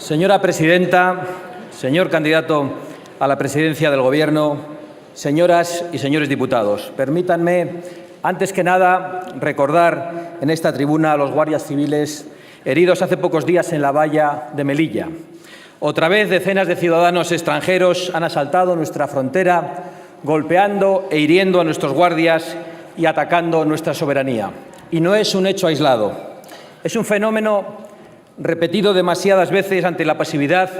Señora presidenta, señor candidato a la presidencia del Gobierno, señoras y señores diputados, permítanme, antes que nada, recordar en esta tribuna a los guardias civiles heridos hace pocos días en la valla de Melilla. Otra vez, decenas de ciudadanos extranjeros han asaltado nuestra frontera, golpeando e hiriendo a nuestros guardias y atacando nuestra soberanía. Y no es un hecho aislado, es un fenómeno repetido demasiadas veces ante la pasividad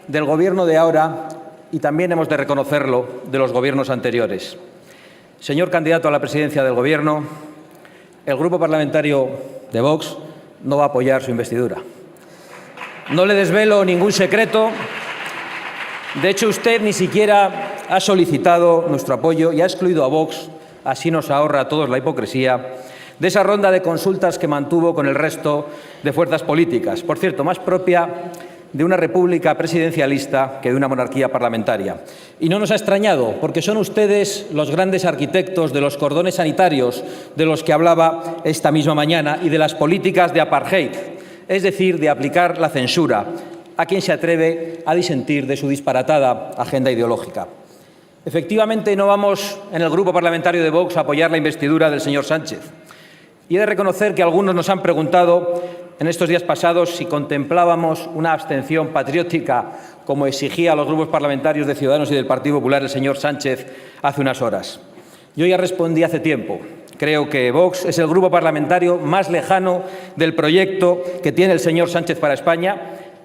del Gobierno de ahora y también hemos de reconocerlo de los gobiernos anteriores. Señor candidato a la presidencia del Gobierno, el Grupo Parlamentario de Vox no va a apoyar su investidura. No le desvelo ningún secreto. De hecho, usted ni siquiera ha solicitado nuestro apoyo y ha excluido a Vox, así nos ahorra a todos la hipocresía, de esa ronda de consultas que mantuvo con el resto de fuerzas políticas, por cierto, más propia de una república presidencialista que de una monarquía parlamentaria. Y no nos ha extrañado, porque son ustedes los grandes arquitectos de los cordones sanitarios de los que hablaba esta misma mañana y de las políticas de apartheid, es decir, de aplicar la censura a quien se atreve a disentir de su disparatada agenda ideológica. Efectivamente, no vamos en el Grupo Parlamentario de Vox a apoyar la investidura del señor Sánchez. Y he de reconocer que algunos nos han preguntado en estos días pasados si contemplábamos una abstención patriótica, como exigía a los grupos parlamentarios de Ciudadanos y del Partido Popular el señor Sánchez hace unas horas. Yo ya respondí hace tiempo. Creo que Vox es el grupo parlamentario más lejano del proyecto que tiene el señor Sánchez para España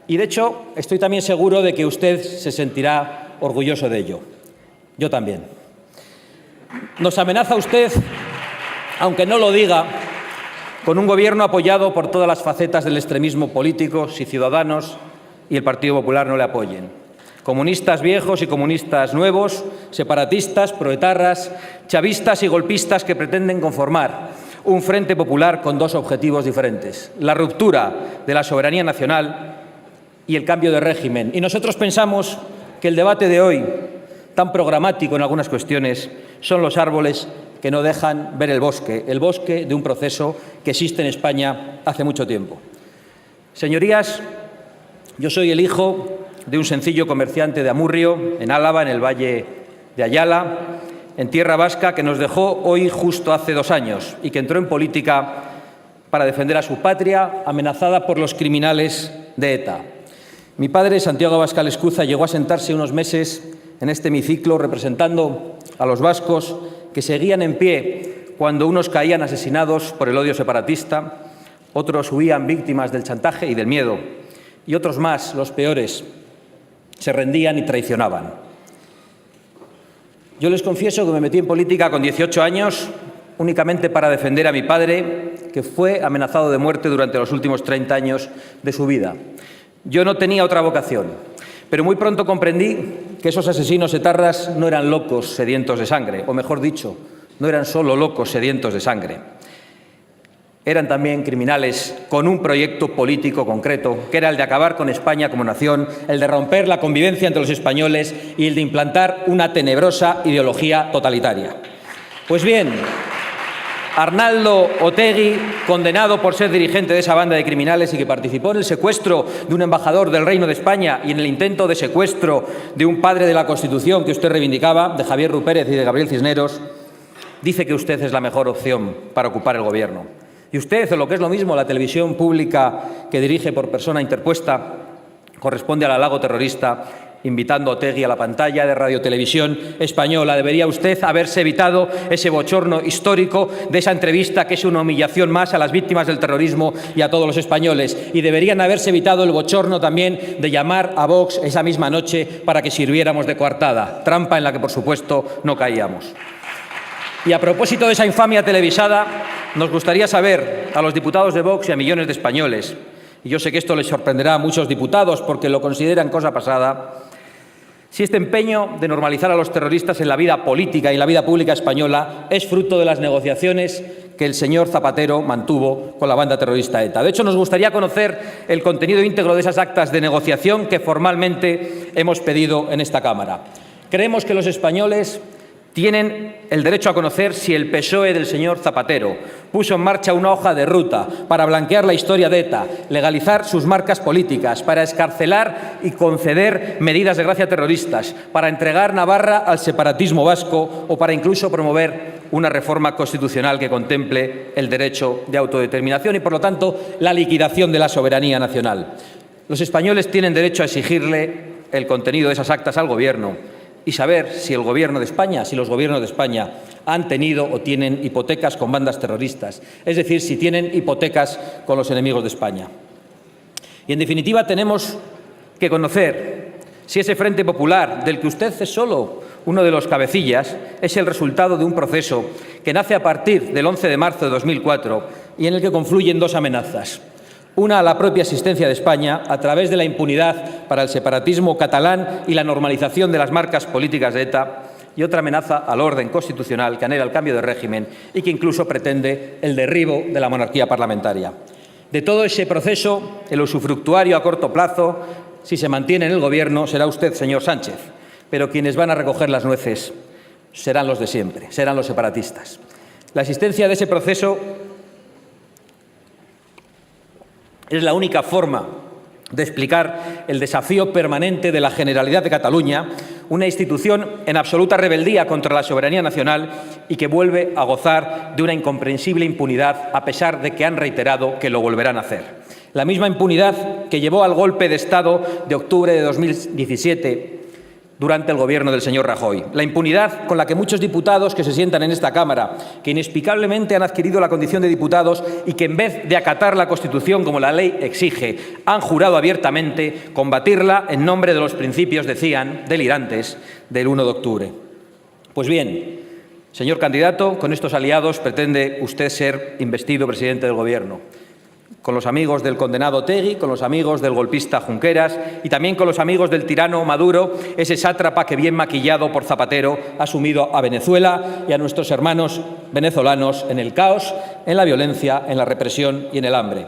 y, de hecho, estoy también seguro de que usted se sentirá orgulloso de ello. Yo también. Nos amenaza usted, aunque no lo diga, con un Gobierno apoyado por todas las facetas del extremismo político si Ciudadanos y el Partido Popular no le apoyen. Comunistas viejos y comunistas nuevos, separatistas, proetarras, chavistas y golpistas que pretenden conformar un frente popular con dos objetivos diferentes: la ruptura de la soberanía nacional y el cambio de régimen. Y nosotros pensamos que el debate de hoy, tan programático en algunas cuestiones, son los árboles que no dejan ver el bosque de un proceso que existe en España hace mucho tiempo. Señorías, yo soy el hijo de un sencillo comerciante de Amurrio, en Álava, en el Valle de Ayala, en tierra vasca, que nos dejó hoy justo hace 2 años y que entró en política para defender a su patria, amenazada por los criminales de ETA. Mi padre, Santiago Abascal Escuza, llegó a sentarse unos meses en este hemiciclo representando a los vascos que seguían en pie cuando unos caían asesinados por el odio separatista, otros huían víctimas del chantaje y del miedo, y otros más, los peores, se rendían y traicionaban. Yo les confieso que me metí en política con 18 años únicamente para defender a mi padre, que fue amenazado de muerte durante los últimos 30 años de su vida. Yo no tenía otra vocación, pero muy pronto comprendí que esos asesinos etarras no eran locos sedientos de sangre, o mejor dicho, no eran solo locos sedientos de sangre. Eran también criminales con un proyecto político concreto, que era el de acabar con España como nación, el de romper la convivencia entre los españoles y el de implantar una tenebrosa ideología totalitaria. Pues bien, Arnaldo Otegi, condenado por ser dirigente de esa banda de criminales y que participó en el secuestro de un embajador del Reino de España y en el intento de secuestro de un padre de la Constitución que usted reivindicaba, de Javier Rupérez y de Gabriel Cisneros, dice que usted es la mejor opción para ocupar el Gobierno. Y usted, o lo que es lo mismo, la televisión pública que dirige por persona interpuesta, corresponde al halago terrorista, invitando a Otegi a la pantalla de Radiotelevisión Española. Debería usted haberse evitado ese bochorno histórico de esa entrevista, que es una humillación más a las víctimas del terrorismo y a todos los españoles. Y deberían haberse evitado el bochorno también de llamar a Vox esa misma noche para que sirviéramos de coartada, trampa en la que, por supuesto, no caíamos. Y a propósito de esa infamia televisada, nos gustaría saber a los diputados de Vox y a millones de españoles, y yo sé que esto les sorprenderá a muchos diputados porque lo consideran cosa pasada, si este empeño de normalizar a los terroristas en la vida política y en la vida pública española es fruto de las negociaciones que el señor Zapatero mantuvo con la banda terrorista ETA. De hecho, nos gustaría conocer el contenido íntegro de esas actas de negociación que formalmente hemos pedido en esta Cámara. Creemos que los españoles Tienen el derecho a conocer si el PSOE del señor Zapatero puso en marcha una hoja de ruta para blanquear la historia de ETA, legalizar sus marcas políticas, para excarcelar y conceder medidas de gracia terroristas, para entregar Navarra al separatismo vasco o para incluso promover una reforma constitucional que contemple el derecho de autodeterminación y, por lo tanto, la liquidación de la soberanía nacional. Los españoles tienen derecho a exigirle el contenido de esas actas al Gobierno y saber si los gobiernos de España han tenido o tienen hipotecas con bandas terroristas, es decir, si tienen hipotecas con los enemigos de España. Y, en definitiva, tenemos que conocer si ese Frente Popular, del que usted es solo uno de los cabecillas, es el resultado de un proceso que nace a partir del 11 de marzo de 2004 y en el que confluyen dos amenazas. Una a la propia existencia de España, a través de la impunidad para el separatismo catalán y la normalización de las marcas políticas de ETA, y otra amenaza al orden constitucional que anhela el cambio de régimen y que incluso pretende el derribo de la monarquía parlamentaria. De todo ese proceso, el usufructuario a corto plazo, si se mantiene en el Gobierno, será usted, señor Sánchez, pero quienes van a recoger las nueces serán los de siempre, serán los separatistas. La existencia de ese proceso es la única forma de explicar el desafío permanente de la Generalidad de Cataluña, una institución en absoluta rebeldía contra la soberanía nacional y que vuelve a gozar de una incomprensible impunidad, a pesar de que han reiterado que lo volverán a hacer. La misma impunidad que llevó al golpe de Estado de octubre de 2017 durante el Gobierno del señor Rajoy. La impunidad con la que muchos diputados que se sientan en esta Cámara, que inexplicablemente han adquirido la condición de diputados y que, en vez de acatar la Constitución como la ley exige, han jurado abiertamente combatirla en nombre de los principios, decían, delirantes del 1 de octubre. Pues bien, señor candidato, con estos aliados pretende usted ser investido presidente del Gobierno, con los amigos del condenado Otegi, con los amigos del golpista Junqueras y también con los amigos del tirano Maduro, ese sátrapa que, bien maquillado por Zapatero, ha sumido a Venezuela y a nuestros hermanos venezolanos en el caos, en la violencia, en la represión y en el hambre.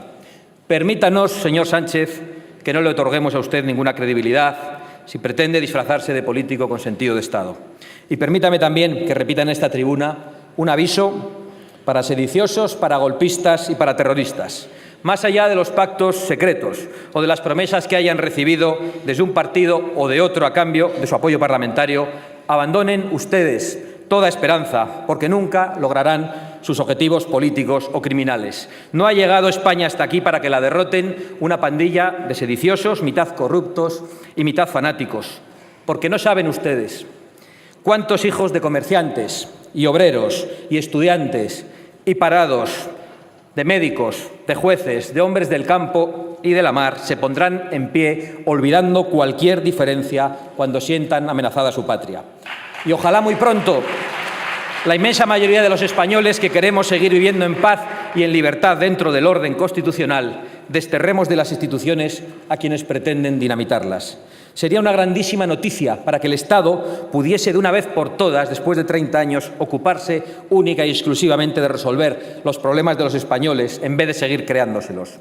Permítanos, señor Sánchez, que no le otorguemos a usted ninguna credibilidad si pretende disfrazarse de político con sentido de Estado. Y permítame también que repita en esta tribuna un aviso para sediciosos, para golpistas y para terroristas. Más allá de los pactos secretos o de las promesas que hayan recibido desde un partido o de otro a cambio de su apoyo parlamentario, abandonen ustedes toda esperanza, porque nunca lograrán sus objetivos políticos o criminales. No ha llegado España hasta aquí para que la derroten una pandilla de sediciosos, mitad corruptos y mitad fanáticos, porque no saben ustedes cuántos hijos de comerciantes y obreros y estudiantes y parados, de médicos, de jueces, de hombres del campo y de la mar se pondrán en pie olvidando cualquier diferencia cuando sientan amenazada su patria. Y ojalá muy pronto la inmensa mayoría de los españoles que queremos seguir viviendo en paz y en libertad dentro del orden constitucional desterremos de las instituciones a quienes pretenden dinamitarlas. Sería una grandísima noticia para que el Estado pudiese de una vez por todas, después de 30 años, ocuparse única y exclusivamente de resolver los problemas de los españoles en vez de seguir creándoselos.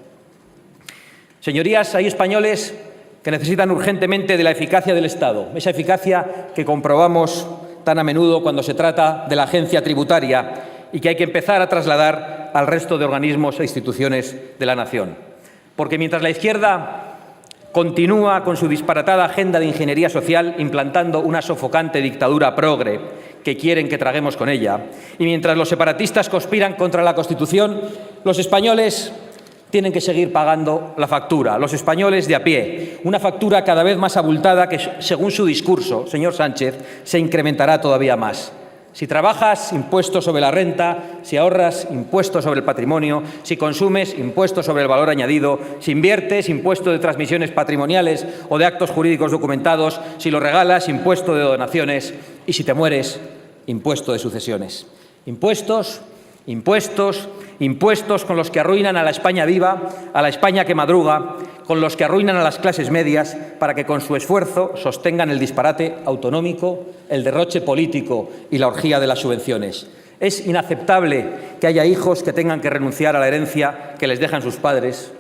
Señorías, hay españoles que necesitan urgentemente de la eficacia del Estado, esa eficacia que comprobamos tan a menudo cuando se trata de la agencia tributaria y que hay que empezar a trasladar al resto de organismos e instituciones de la nación. Porque mientras la izquierda continúa con su disparatada agenda de ingeniería social implantando una sofocante dictadura progre que quieren que traguemos con ella, y mientras los separatistas conspiran contra la Constitución, los españoles tienen que seguir pagando la factura, los españoles de a pie, una factura cada vez más abultada que, según su discurso, señor Sánchez, se incrementará todavía más. Si trabajas, impuesto sobre la renta; si ahorras, impuesto sobre el patrimonio; si consumes, impuesto sobre el valor añadido; si inviertes, impuesto de transmisiones patrimoniales o de actos jurídicos documentados; si lo regalas, impuesto de donaciones; y si te mueres, impuesto de sucesiones. Impuestos, impuestos, impuestos con los que arruinan a la España viva, a la España que madruga, con los que arruinan a las clases medias para que con su esfuerzo sostengan el disparate autonómico, el derroche político y la orgía de las subvenciones. Es inaceptable que haya hijos que tengan que renunciar a la herencia que les dejan sus padres,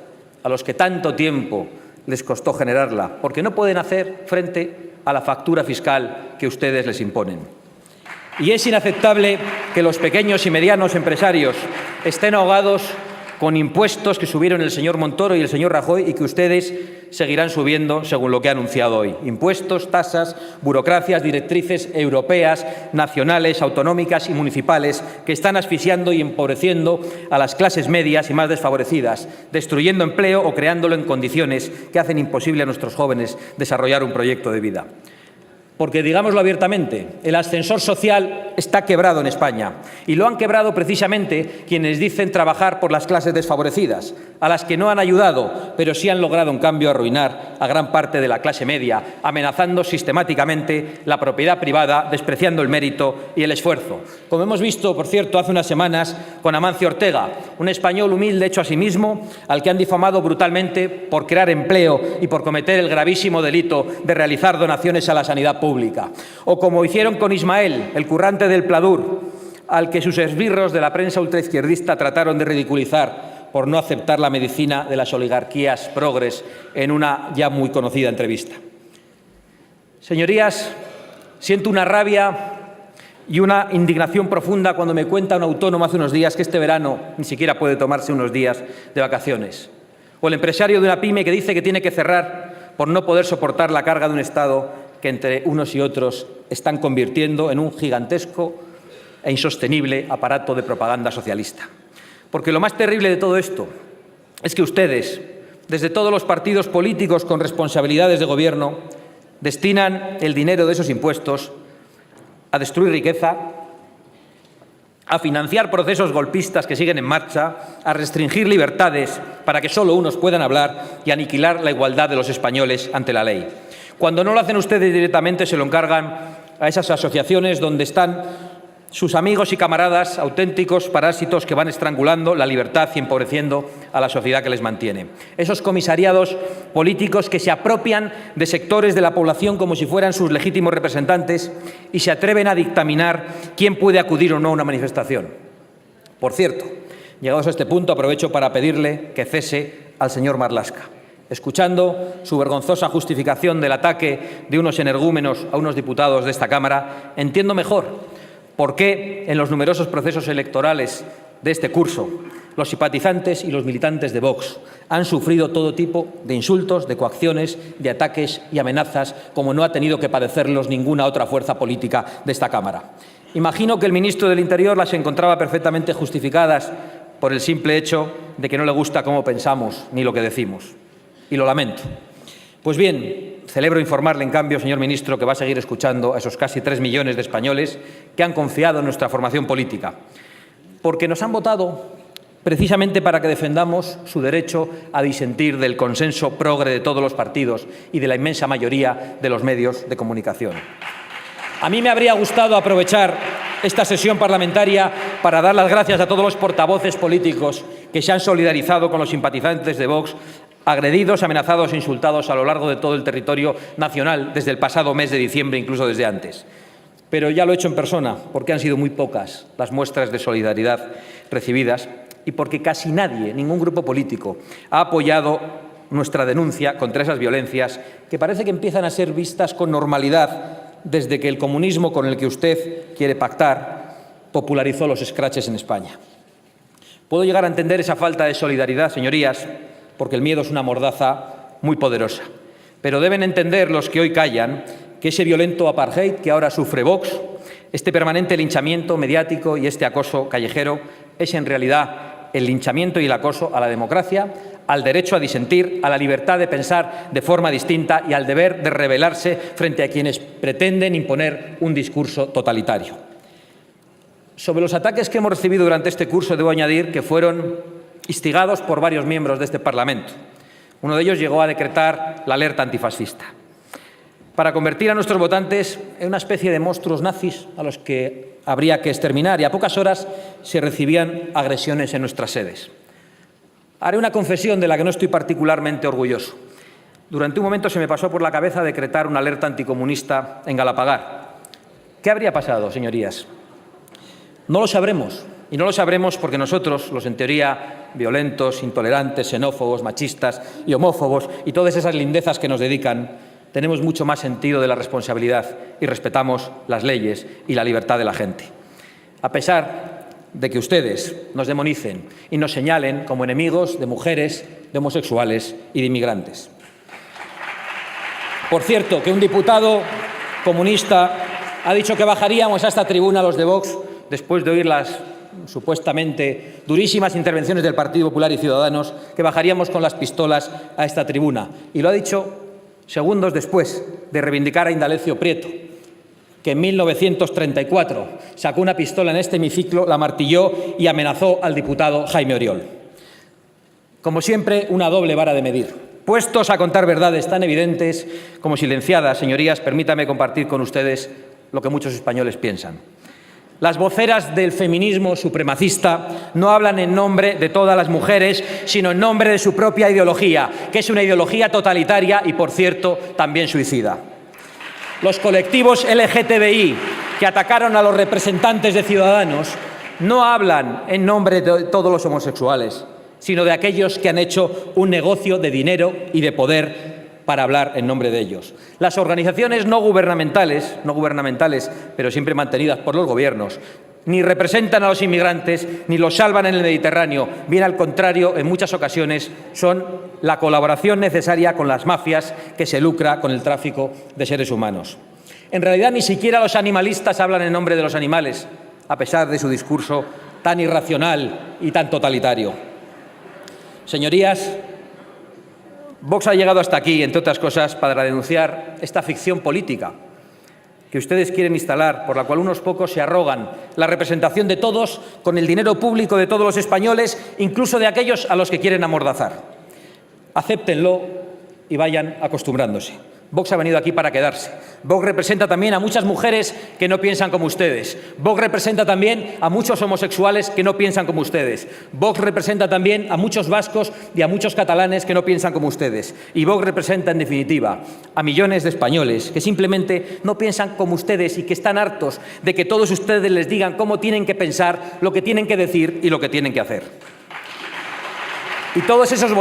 a los que tanto tiempo les costó generarla, porque no pueden hacer frente a la factura fiscal que ustedes les imponen. Y es inaceptable que los pequeños y medianos empresarios estén ahogados con impuestos que subieron el señor Montoro y el señor Rajoy y que ustedes seguirán subiendo según lo que ha anunciado hoy. Impuestos, tasas, burocracias, directrices europeas, nacionales, autonómicas y municipales que están asfixiando y empobreciendo a las clases medias y más desfavorecidas, destruyendo empleo o creándolo en condiciones que hacen imposible a nuestros jóvenes desarrollar un proyecto de vida. Porque, digámoslo abiertamente, el ascensor social está quebrado en España y lo han quebrado precisamente quienes dicen trabajar por las clases desfavorecidas, a las que no han ayudado, pero sí han logrado, en cambio, arruinar a gran parte de la clase media, amenazando sistemáticamente la propiedad privada, despreciando el mérito y el esfuerzo. Como hemos visto, por cierto, hace unas semanas con Amancio Ortega, un español humilde hecho a sí mismo, al que han difamado brutalmente por crear empleo y por cometer el gravísimo delito de realizar donaciones a la sanidad pública. O como hicieron con Ismael, el currante del Pladur, al que sus esbirros de la prensa ultraizquierdista trataron de ridiculizar por no aceptar la medicina de las oligarquías progres en una ya muy conocida entrevista. Señorías, siento una rabia y una indignación profunda cuando me cuenta un autónomo hace unos días que este verano ni siquiera puede tomarse unos días de vacaciones. O el empresario de una pyme que dice que tiene que cerrar por no poder soportar la carga de un Estado que entre unos y otros están convirtiendo en un gigantesco e insostenible aparato de propaganda socialista. Porque lo más terrible de todo esto es que ustedes, desde todos los partidos políticos con responsabilidades de gobierno, destinan el dinero de esos impuestos a destruir riqueza, a financiar procesos golpistas que siguen en marcha, a restringir libertades para que solo unos puedan hablar y aniquilar la igualdad de los españoles ante la ley. Cuando no lo hacen ustedes directamente, se lo encargan a esas asociaciones donde están sus amigos y camaradas, auténticos parásitos que van estrangulando la libertad y empobreciendo a la sociedad que les mantiene. Esos comisariados políticos que se apropian de sectores de la población como si fueran sus legítimos representantes y se atreven a dictaminar quién puede acudir o no a una manifestación. Por cierto, llegados a este punto, aprovecho para pedirle que cese al señor Marlaska. Escuchando su vergonzosa justificación del ataque de unos energúmenos a unos diputados de esta Cámara, entiendo mejor por qué en los numerosos procesos electorales de este curso los simpatizantes y los militantes de Vox han sufrido todo tipo de insultos, de coacciones, de ataques y amenazas, como no ha tenido que padecerlos ninguna otra fuerza política de esta Cámara. Imagino que el ministro del Interior las encontraba perfectamente justificadas por el simple hecho de que no le gusta cómo pensamos ni lo que decimos. Y lo lamento. Pues bien, celebro informarle, en cambio, señor ministro, que va a seguir escuchando a esos casi 3 millones de españoles que han confiado en nuestra formación política, porque nos han votado precisamente para que defendamos su derecho a disentir del consenso progre de todos los partidos y de la inmensa mayoría de los medios de comunicación. A mí me habría gustado aprovechar esta sesión parlamentaria para dar las gracias a todos los portavoces políticos que se han solidarizado con los simpatizantes de Vox, agredidos, amenazados e insultados a lo largo de todo el territorio nacional desde el pasado mes de diciembre, incluso desde antes. Pero ya lo he hecho en persona, porque han sido muy pocas las muestras de solidaridad recibidas y porque casi nadie, ningún grupo político, ha apoyado nuestra denuncia contra esas violencias que parece que empiezan a ser vistas con normalidad desde que el comunismo con el que usted quiere pactar popularizó los escraches en España. Puedo llegar a entender esa falta de solidaridad, señorías, porque el miedo es una mordaza muy poderosa. Pero deben entender los que hoy callan que ese violento apartheid que ahora sufre Vox, este permanente linchamiento mediático y este acoso callejero es en realidad el linchamiento y el acoso a la democracia, al derecho a disentir, a la libertad de pensar de forma distinta y al deber de rebelarse frente a quienes pretenden imponer un discurso totalitario. Sobre los ataques que hemos recibido durante este curso, debo añadir que fueron instigados por varios miembros de este Parlamento. Uno de ellos llegó a decretar la alerta antifascista, para convertir a nuestros votantes en una especie de monstruos nazis a los que habría que exterminar, y a pocas horas se recibían agresiones en nuestras sedes. Haré una confesión de la que no estoy particularmente orgulloso. Durante un momento se me pasó por la cabeza decretar una alerta anticomunista en Galapagar. ¿Qué habría pasado, señorías? No lo sabremos. Y no lo sabremos porque nosotros, los en teoría violentos, intolerantes, xenófobos, machistas y homófobos y todas esas lindezas que nos dedican, tenemos mucho más sentido de la responsabilidad y respetamos las leyes y la libertad de la gente. A pesar de que ustedes nos demonicen y nos señalen como enemigos de mujeres, de homosexuales y de inmigrantes. Por cierto, que un diputado comunista ha dicho que bajaríamos a esta tribuna los de Vox después de oír las supuestamente durísimas intervenciones del Partido Popular y Ciudadanos, que bajaríamos con las pistolas a esta tribuna. Y lo ha dicho segundos después de reivindicar a Indalecio Prieto, que en 1934 sacó una pistola en este hemiciclo, la martilló y amenazó al diputado Jaime Oriol. Como siempre, una doble vara de medir. Puestos a contar verdades tan evidentes como silenciadas, señorías, permítame compartir con ustedes lo que muchos españoles piensan. Las voceras del feminismo supremacista no hablan en nombre de todas las mujeres, sino en nombre de su propia ideología, que es una ideología totalitaria y, por cierto, también suicida. Los colectivos LGTBI que atacaron a los representantes de Ciudadanos no hablan en nombre de todos los homosexuales, sino de aquellos que han hecho un negocio de dinero y de poder para hablar en nombre de ellos. Las organizaciones no gubernamentales, pero siempre mantenidas por los gobiernos, ni representan a los inmigrantes ni los salvan en el Mediterráneo. Bien al contrario, en muchas ocasiones son la colaboración necesaria con las mafias que se lucra con el tráfico de seres humanos. En realidad, ni siquiera los animalistas hablan en nombre de los animales, a pesar de su discurso tan irracional y tan totalitario. Señorías, Vox ha llegado hasta aquí, entre otras cosas, para denunciar esta ficción política que ustedes quieren instalar, por la cual unos pocos se arrogan la representación de todos con el dinero público de todos los españoles, incluso de aquellos a los que quieren amordazar. Acéptenlo y vayan acostumbrándose. Vox ha venido aquí para quedarse. Vox representa también a muchas mujeres que no piensan como ustedes. Vox representa también a muchos homosexuales que no piensan como ustedes. Vox representa también a muchos vascos y a muchos catalanes que no piensan como ustedes. Y Vox representa, en definitiva, a millones de españoles que simplemente no piensan como ustedes y que están hartos de que todos ustedes les digan cómo tienen que pensar, lo que tienen que decir y lo que tienen que hacer. Y todos esos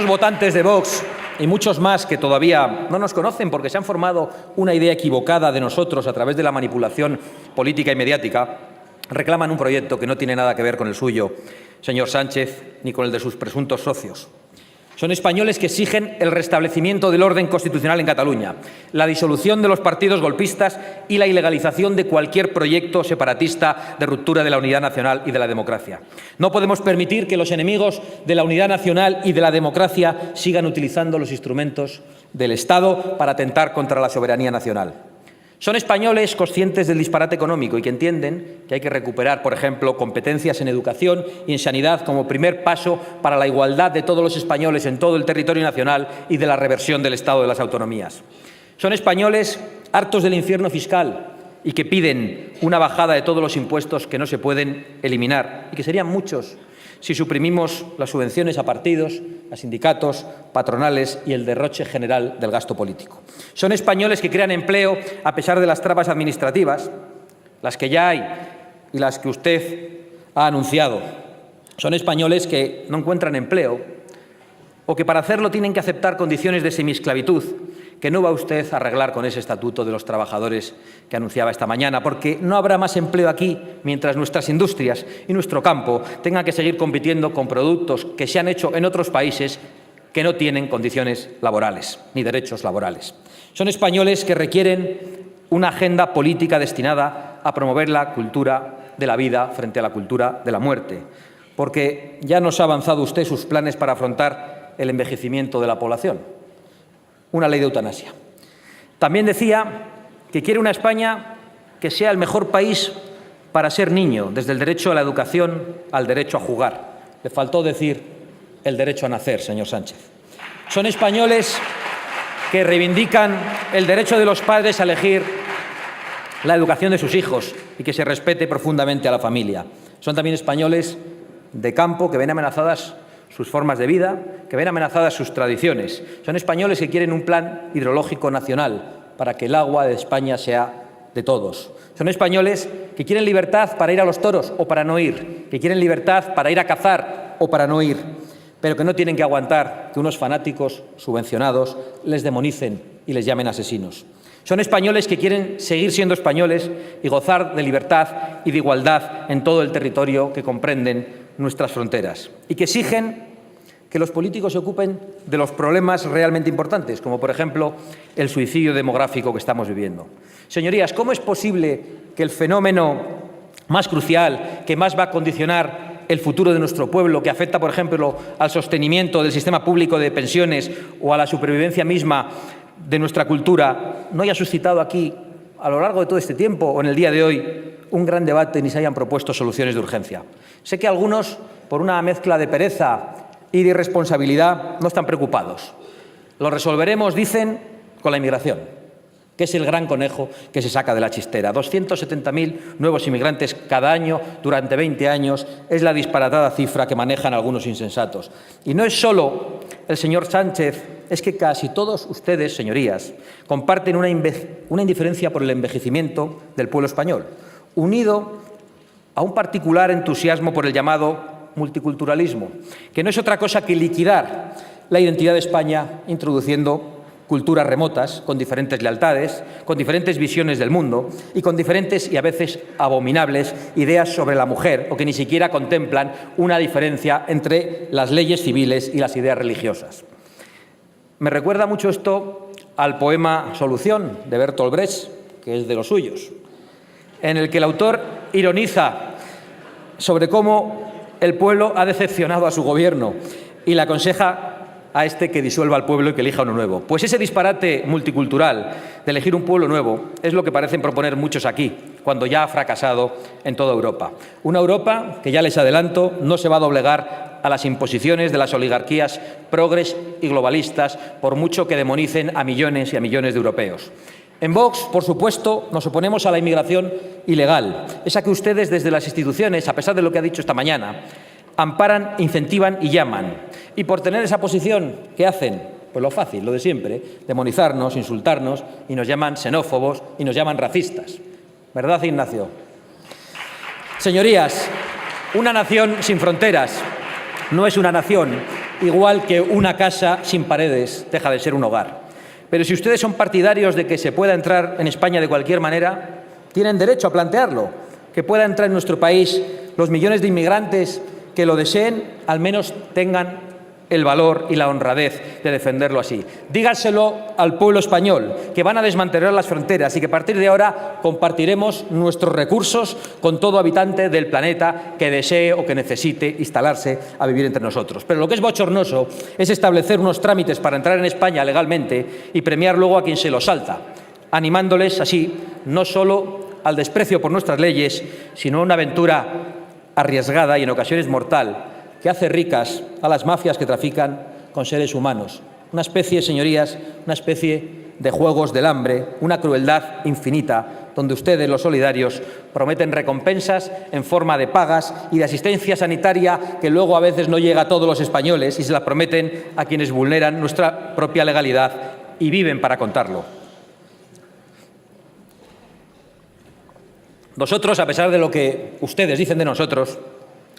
votantes de Vox y muchos más que todavía no nos conocen porque se han formado una idea equivocada de nosotros a través de la manipulación política y mediática, reclaman un proyecto que no tiene nada que ver con el suyo, señor Sánchez, ni con el de sus presuntos socios. Son españoles que exigen el restablecimiento del orden constitucional en Cataluña, la disolución de los partidos golpistas y la ilegalización de cualquier proyecto separatista de ruptura de la unidad nacional y de la democracia. No podemos permitir que los enemigos de la unidad nacional y de la democracia sigan utilizando los instrumentos del Estado para atentar contra la soberanía nacional. Son españoles conscientes del disparate económico y que entienden que hay que recuperar, por ejemplo, competencias en educación y en sanidad como primer paso para la igualdad de todos los españoles en todo el territorio nacional y de la reversión del Estado de las autonomías. Son españoles hartos del infierno fiscal y que piden una bajada de todos los impuestos que no se pueden eliminar y que serían muchos si suprimimos las subvenciones a partidos, a sindicatos, patronales y el derroche general del gasto político. Son españoles que crean empleo a pesar de las trabas administrativas, las que ya hay y las que usted ha anunciado. Son españoles que no encuentran empleo o que para hacerlo tienen que aceptar condiciones de semiesclavitud que no va usted a arreglar con ese estatuto de los trabajadores que anunciaba esta mañana, porque no habrá más empleo aquí mientras nuestras industrias y nuestro campo tengan que seguir compitiendo con productos que se han hecho en otros países que no tienen condiciones laborales ni derechos laborales. Son españoles que requieren una agenda política destinada a promover la cultura de la vida frente a la cultura de la muerte, porque ya nos ha avanzado usted sus planes para afrontar el envejecimiento de la población. Una ley de eutanasia. También decía que quiere una España que sea el mejor país para ser niño, desde el derecho a la educación al derecho a jugar. Le faltó decir el derecho a nacer, señor Sánchez. Son españoles que reivindican el derecho de los padres a elegir la educación de sus hijos y que se respete profundamente a la familia. Son también españoles de campo que ven amenazadas sus formas de vida, que ven amenazadas sus tradiciones. Son españoles que quieren un plan hidrológico nacional para que el agua de España sea de todos. Son españoles que quieren libertad para ir a los toros o para no ir, que quieren libertad para ir a cazar o para no ir, pero que no tienen que aguantar que unos fanáticos subvencionados les demonicen y les llamen asesinos. Son españoles que quieren seguir siendo españoles y gozar de libertad y de igualdad en todo el territorio que comprenden nuestras fronteras, y que exigen que los políticos se ocupen de los problemas realmente importantes, como por ejemplo el suicidio demográfico que estamos viviendo. Señorías, ¿cómo es posible que el fenómeno más crucial, que más va a condicionar el futuro de nuestro pueblo, que afecta, por ejemplo, al sostenimiento del sistema público de pensiones o a la supervivencia misma de nuestra cultura, no haya suscitado aquí, a lo largo de todo este tiempo o en el día de hoy, un gran debate ni se hayan propuesto soluciones de urgencia? Sé que algunos, por una mezcla de pereza y de irresponsabilidad, no están preocupados. Lo resolveremos, dicen, con la inmigración, que es el gran conejo que se saca de la chistera. 270.000 nuevos inmigrantes cada año durante 20 años es la disparatada cifra que manejan algunos insensatos. Y no es solo el señor Sánchez, es que casi todos ustedes, señorías, comparten una indiferencia por el envejecimiento del pueblo español, unido a un particular entusiasmo por el llamado multiculturalismo, que no es otra cosa que liquidar la identidad de España introduciendo culturas remotas, con diferentes lealtades, con diferentes visiones del mundo y con diferentes y a veces abominables ideas sobre la mujer, o que ni siquiera contemplan una diferencia entre las leyes civiles y las ideas religiosas. Me recuerda mucho esto al poema Solución de Bertolt Brecht, que es de los suyos, en el que el autor ironiza sobre cómo el pueblo ha decepcionado a su gobierno y le aconseja a este que disuelva al pueblo y que elija uno nuevo. Pues ese disparate multicultural de elegir un pueblo nuevo es lo que parecen proponer muchos aquí, cuando ya ha fracasado en toda Europa. Una Europa que, ya les adelanto, no se va a doblegar a las imposiciones de las oligarquías progres y globalistas, por mucho que demonicen a millones y a millones de europeos. En Vox, por supuesto, nos oponemos a la inmigración ilegal, esa que ustedes desde las instituciones, a pesar de lo que ha dicho esta mañana, amparan, incentivan y llaman. Y por tener esa posición, ¿qué hacen? Pues lo fácil, lo de siempre, demonizarnos, insultarnos, y nos llaman xenófobos y nos llaman racistas. ¿Verdad, Ignacio? Señorías, una nación sin fronteras no es una nación, igual que una casa sin paredes deja de ser un hogar. Pero si ustedes son partidarios de que se pueda entrar en España de cualquier manera, tienen derecho a plantearlo. Que pueda entrar en nuestro país los millones de inmigrantes que lo deseen, al menos tengan el valor y la honradez de defenderlo así. Díganselo al pueblo español, que van a desmantelar las fronteras y que a partir de ahora compartiremos nuestros recursos con todo habitante del planeta que desee o que necesite instalarse a vivir entre nosotros. Pero lo que es bochornoso es establecer unos trámites para entrar en España legalmente y premiar luego a quien se lo salta, animándoles así no solo al desprecio por nuestras leyes, sino a una aventura arriesgada y en ocasiones mortal, que hace ricas a las mafias que trafican con seres humanos. Una especie, señorías, una especie de juegos del hambre, una crueldad infinita, donde ustedes, los solidarios, prometen recompensas en forma de pagas y de asistencia sanitaria que luego a veces no llega a todos los españoles y se las prometen a quienes vulneran nuestra propia legalidad y viven para contarlo. Nosotros, a pesar de lo que ustedes dicen de nosotros,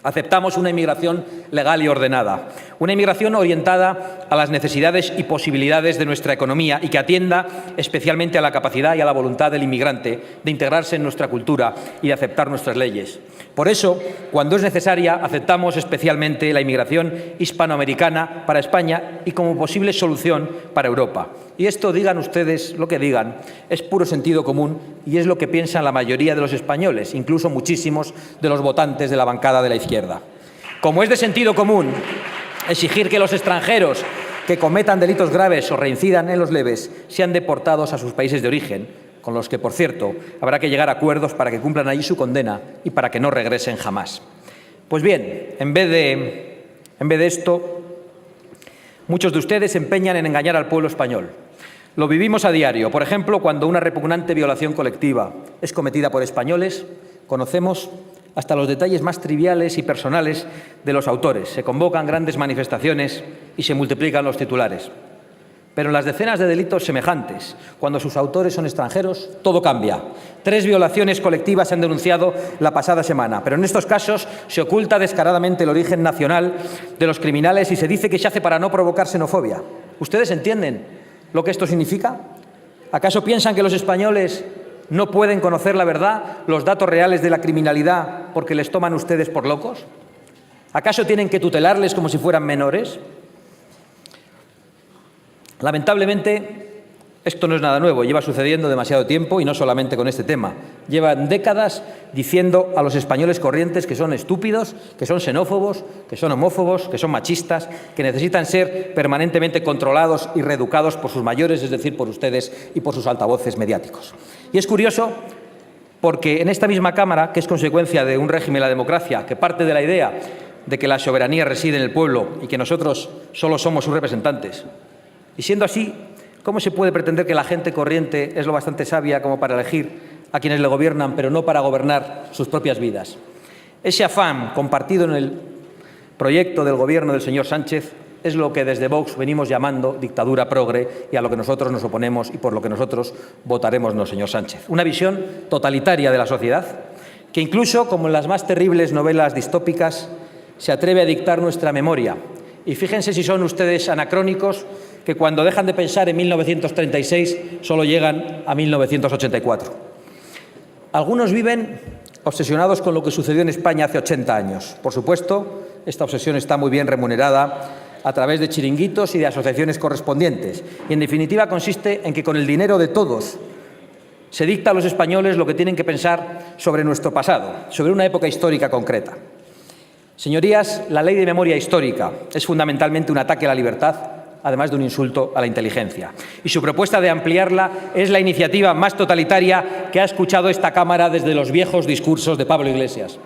aceptamos una inmigración legal y ordenada, una inmigración orientada a las necesidades y posibilidades de nuestra economía y que atienda especialmente a la capacidad y a la voluntad del inmigrante de integrarse en nuestra cultura y de aceptar nuestras leyes. Por eso, cuando es necesaria, aceptamos especialmente la inmigración hispanoamericana para España y como posible solución para Europa. Y esto, digan ustedes lo que digan, es puro sentido común y es lo que piensan la mayoría de los españoles, incluso muchísimos de los votantes de la bancada de la izquierda. Como es de sentido común exigir que los extranjeros que cometan delitos graves o reincidan en los leves sean deportados a sus países de origen, con los que, por cierto, habrá que llegar a acuerdos para que cumplan allí su condena y para que no regresen jamás. Pues bien, en vez de esto, muchos de ustedes se empeñan en engañar al pueblo español. Lo vivimos a diario. Por ejemplo, cuando una repugnante violación colectiva es cometida por españoles, conocemos hasta los detalles más triviales y personales de los autores. Se convocan grandes manifestaciones y se multiplican los titulares. Pero en las decenas de delitos semejantes, cuando sus autores son extranjeros, todo cambia. 3 violaciones colectivas se han denunciado la pasada semana, pero en estos casos se oculta descaradamente el origen nacional de los criminales y se dice que se hace para no provocar xenofobia. ¿Ustedes entienden lo que esto significa? ¿Acaso piensan que los españoles no pueden conocer la verdad, los datos reales de la criminalidad, porque les toman ustedes por locos? ¿Acaso tienen que tutelarles como si fueran menores? Lamentablemente, esto no es nada nuevo, lleva sucediendo demasiado tiempo y no solamente con este tema. Llevan décadas diciendo a los españoles corrientes que son estúpidos, que son xenófobos, que son homófobos, que son machistas, que necesitan ser permanentemente controlados y reeducados por sus mayores, es decir, por ustedes y por sus altavoces mediáticos. Y es curioso porque en esta misma Cámara, que es consecuencia de un régimen de la democracia, que parte de la idea de que la soberanía reside en el pueblo y que nosotros solo somos sus representantes, y siendo así, ¿cómo se puede pretender que la gente corriente es lo bastante sabia como para elegir a quienes le gobiernan, pero no para gobernar sus propias vidas? Ese afán compartido en el proyecto del Gobierno del señor Sánchez es lo que desde Vox venimos llamando dictadura progre y a lo que nosotros nos oponemos y por lo que nosotros votaremos no, señor Sánchez. Una visión totalitaria de la sociedad que incluso, como en las más terribles novelas distópicas, se atreve a dictar nuestra memoria. Y fíjense si son ustedes anacrónicos, que cuando dejan de pensar en 1936 solo llegan a 1984. Algunos viven obsesionados con lo que sucedió en España hace 80 años. Por supuesto, esta obsesión está muy bien remunerada a través de chiringuitos y de asociaciones correspondientes. Y, en definitiva, consiste en que con el dinero de todos se dicta a los españoles lo que tienen que pensar sobre nuestro pasado, sobre una época histórica concreta. Señorías, la ley de memoria histórica es fundamentalmente un ataque a la libertad, además de un insulto a la inteligencia. Y su propuesta de ampliarla es la iniciativa más totalitaria que ha escuchado esta Cámara desde los viejos discursos de Pablo Iglesias.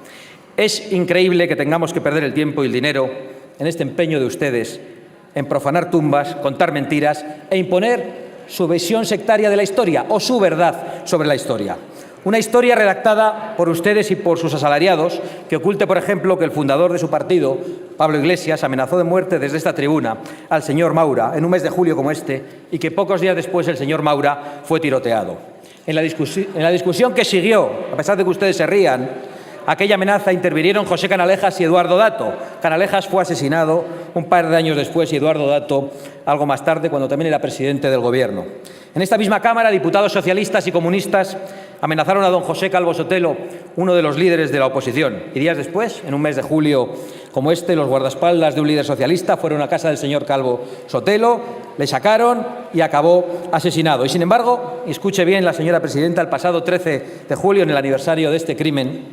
Es increíble que tengamos que perder el tiempo y el dinero en este empeño de ustedes en profanar tumbas, contar mentiras e imponer su visión sectaria de la historia o su verdad sobre la historia. Una historia redactada por ustedes y por sus asalariados que oculte, por ejemplo, que el fundador de su partido, Pablo Iglesias, amenazó de muerte desde esta tribuna al señor Maura en un mes de julio como este y que pocos días después el señor Maura fue tiroteado. En la discusión que siguió, a pesar de que ustedes se rían, aquella amenaza intervinieron José Canalejas y Eduardo Dato. Canalejas fue asesinado un par de años después y Eduardo Dato algo más tarde, cuando también era presidente del Gobierno. En esta misma Cámara, diputados socialistas y comunistas amenazaron a don José Calvo Sotelo, uno de los líderes de la oposición. Y días después, en un mes de julio como este, los guardaespaldas de un líder socialista fueron a casa del señor Calvo Sotelo, le sacaron y acabó asesinado. Y sin embargo, y escuche bien la señora presidenta, el pasado 13 de julio, en el aniversario de este crimen,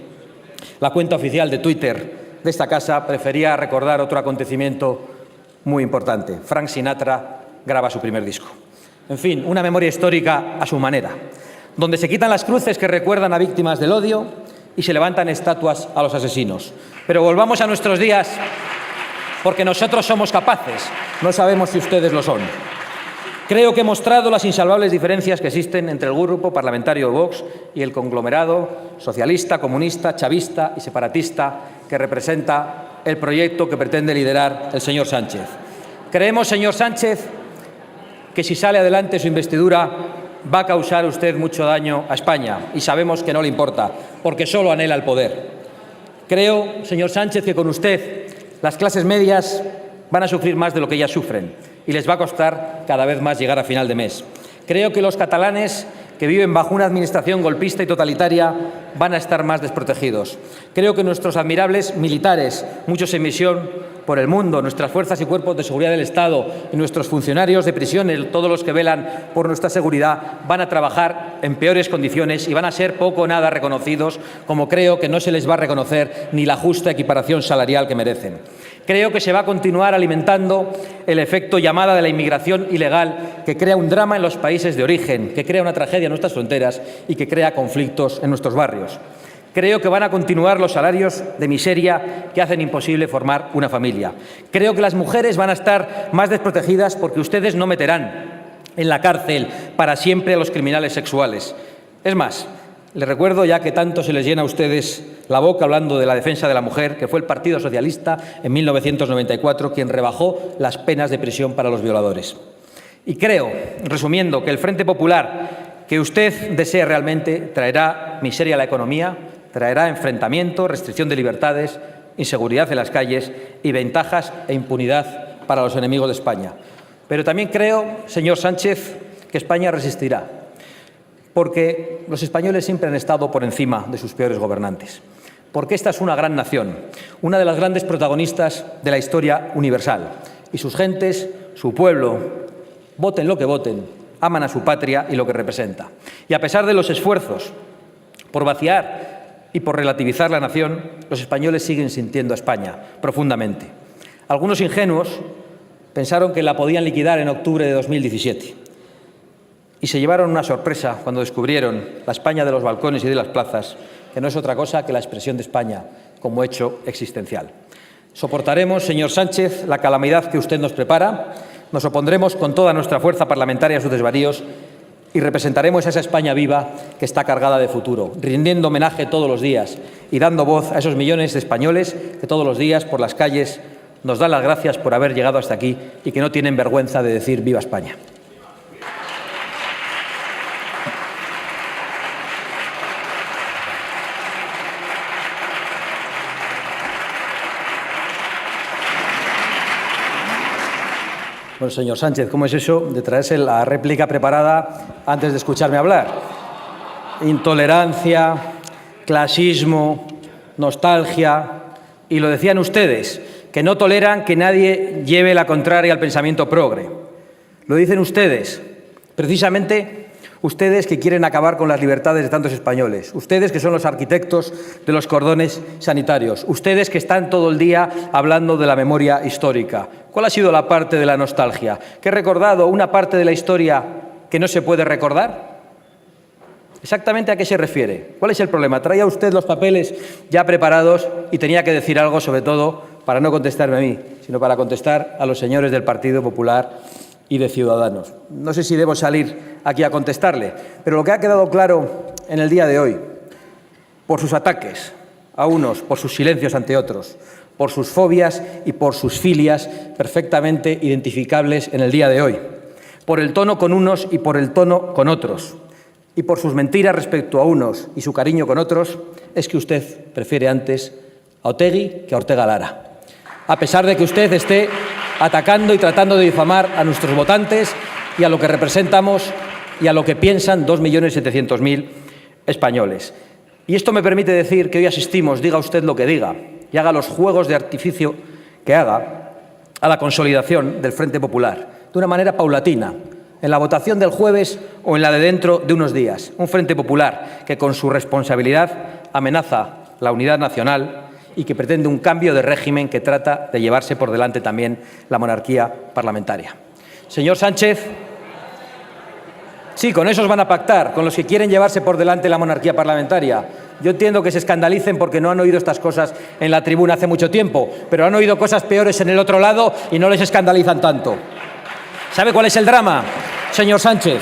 la cuenta oficial de Twitter de esta casa prefería recordar otro acontecimiento muy importante. Frank Sinatra graba su primer disco. En fin, una memoria histórica a su manera, donde se quitan las cruces que recuerdan a víctimas del odio y se levantan estatuas a los asesinos. Pero volvamos a nuestros días, porque nosotros somos capaces, no sabemos si ustedes lo son. Creo que he mostrado las insalvables diferencias que existen entre el grupo parlamentario de Vox y el conglomerado socialista, comunista, chavista y separatista que representa el proyecto que pretende liderar el señor Sánchez. Creemos, señor Sánchez, que si sale adelante su investidura va a causar usted mucho daño a España y sabemos que no le importa, porque solo anhela el poder. Creo, señor Sánchez, que con usted las clases medias van a sufrir más de lo que ya sufren y les va a costar cada vez más llegar a final de mes. Creo que los catalanes que viven bajo una administración golpista y totalitaria van a estar más desprotegidos. Creo que nuestros admirables militares, muchos en misión por el mundo, nuestras fuerzas y cuerpos de seguridad del Estado y nuestros funcionarios de prisiones, todos los que velan por nuestra seguridad, van a trabajar en peores condiciones y van a ser poco o nada reconocidos, como creo que no se les va a reconocer ni la justa equiparación salarial que merecen. Creo que se va a continuar alimentando el efecto llamada de la inmigración ilegal, que crea un drama en los países de origen, que crea una tragedia en nuestras fronteras y que crea conflictos en nuestros barrios. Creo que van a continuar los salarios de miseria que hacen imposible formar una familia. Creo que las mujeres van a estar más desprotegidas porque ustedes no meterán en la cárcel para siempre a los criminales sexuales. Es más, les recuerdo, ya que tanto se les llena a ustedes la boca hablando de la defensa de la mujer, que fue el Partido Socialista en 1994 quien rebajó las penas de prisión para los violadores. Y creo, resumiendo, que el Frente Popular que usted desea realmente traerá miseria a la economía, traerá enfrentamiento, restricción de libertades, inseguridad en las calles y ventajas e impunidad para los enemigos de España. Pero también creo, señor Sánchez, que España resistirá, porque los españoles siempre han estado por encima de sus peores gobernantes, porque esta es una gran nación, una de las grandes protagonistas de la historia universal, y sus gentes, su pueblo, voten lo que voten, aman a su patria y lo que representa. Y a pesar de los esfuerzos por vaciar y por relativizar la nación, los españoles siguen sintiendo a España profundamente. Algunos ingenuos pensaron que la podían liquidar en octubre de 2017 y se llevaron una sorpresa cuando descubrieron la España de los balcones y de las plazas, que no es otra cosa que la expresión de España como hecho existencial. Soportaremos, señor Sánchez, la calamidad que usted nos prepara, nos opondremos con toda nuestra fuerza parlamentaria a sus desvaríos y representaremos a esa España viva que está cargada de futuro, rindiendo homenaje todos los días y dando voz a esos millones de españoles que todos los días por las calles nos dan las gracias por haber llegado hasta aquí y que no tienen vergüenza de decir ¡viva España! Bueno, señor Sánchez, ¿cómo es eso de traerse la réplica preparada antes de escucharme hablar? Intolerancia, clasismo, nostalgia, y lo decían ustedes, que no toleran que nadie lleve la contraria al pensamiento progre. Lo dicen ustedes, precisamente ustedes que quieren acabar con las libertades de tantos españoles, ustedes que son los arquitectos de los cordones sanitarios, ustedes que están todo el día hablando de la memoria histórica. ¿Cuál ha sido la parte de la nostalgia? ¿Que he recordado una parte de la historia que no se puede recordar? ¿Exactamente a qué se refiere? ¿Cuál es el problema? Traía usted los papeles ya preparados y tenía que decir algo, sobre todo, para no contestarme a mí, sino para contestar a los señores del Partido Popular y de Ciudadanos. No sé si debo salir aquí a contestarle, pero lo que ha quedado claro en el día de hoy, por sus ataques a unos, por sus silencios ante otros, por sus fobias y por sus filias perfectamente identificables en el día de hoy, por el tono con unos y por el tono con otros, y por sus mentiras respecto a unos y su cariño con otros, es que usted prefiere antes a Otegi que a Ortega Lara, a pesar de que usted esté atacando y tratando de difamar a nuestros votantes y a lo que representamos y a lo que piensan 2.700.000 españoles. Y esto me permite decir que hoy asistimos, diga usted lo que diga, y haga los juegos de artificio que haga, a la consolidación del Frente Popular, de una manera paulatina, en la votación del jueves o en la de dentro de unos días. Un Frente Popular que con su responsabilidad amenaza la unidad nacional y que pretende un cambio de régimen que trata de llevarse por delante también la monarquía parlamentaria. Señor Sánchez, sí, con esos van a pactar, con los que quieren llevarse por delante la monarquía parlamentaria. Yo entiendo que se escandalicen porque no han oído estas cosas en la tribuna hace mucho tiempo, pero han oído cosas peores en el otro lado y no les escandalizan tanto. ¿Sabe cuál es el drama, señor Sánchez?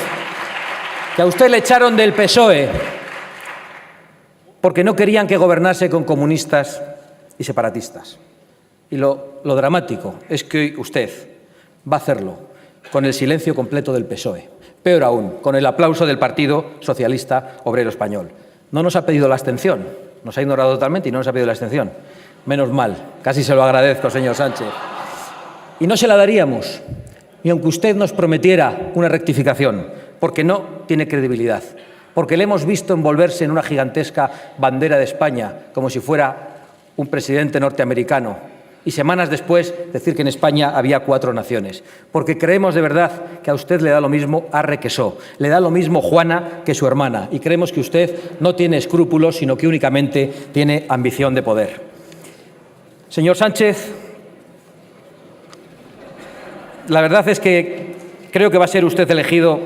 Que a usted le echaron del PSOE porque no querían que gobernase con comunistas y separatistas. Y lo dramático es que hoy usted va a hacerlo con el silencio completo del PSOE. Peor aún, con el aplauso del Partido Socialista Obrero Español. No nos ha pedido la abstención, nos ha ignorado totalmente y no nos ha pedido la abstención. Menos mal, casi se lo agradezco, señor Sánchez. Y no se la daríamos, ni aunque usted nos prometiera una rectificación, porque no tiene credibilidad, porque le hemos visto envolverse en una gigantesca bandera de España, como si fuera un presidente norteamericano, y semanas después decir que en España había 4 naciones. Porque creemos de verdad que a usted le da lo mismo Arre que So, le da lo mismo Juana que su hermana, y creemos que usted no tiene escrúpulos, sino que únicamente tiene ambición de poder. Señor Sánchez, la verdad es que creo que va a ser usted elegido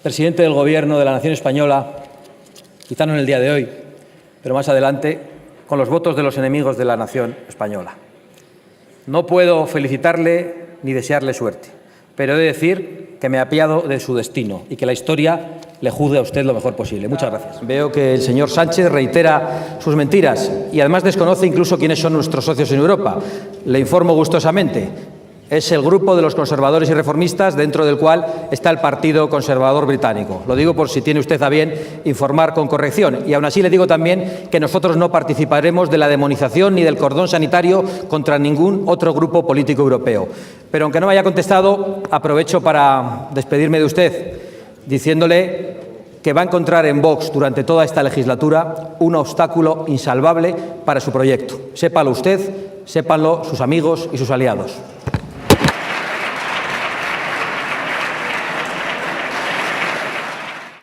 presidente del Gobierno de la nación española, quizá no en el día de hoy, pero más adelante, con los votos de los enemigos de la nación española. No puedo felicitarle ni desearle suerte, pero he de decir que me apiado de su destino y que la historia le juzgue a usted lo mejor posible. Muchas gracias. Veo que el señor Sánchez reitera sus mentiras y además desconoce incluso quiénes son nuestros socios en Europa. Le informo gustosamente Es el grupo de los conservadores y reformistas, dentro del cual está el Partido Conservador Británico. Lo digo por si tiene usted a bien informar con corrección. Y aún así le digo también que nosotros no participaremos de la demonización ni del cordón sanitario contra ningún otro grupo político europeo. Pero aunque no me haya contestado, aprovecho para despedirme de usted, diciéndole que va a encontrar en Vox durante toda esta legislatura un obstáculo insalvable para su proyecto. Sépalo usted, sépanlo sus amigos y sus aliados.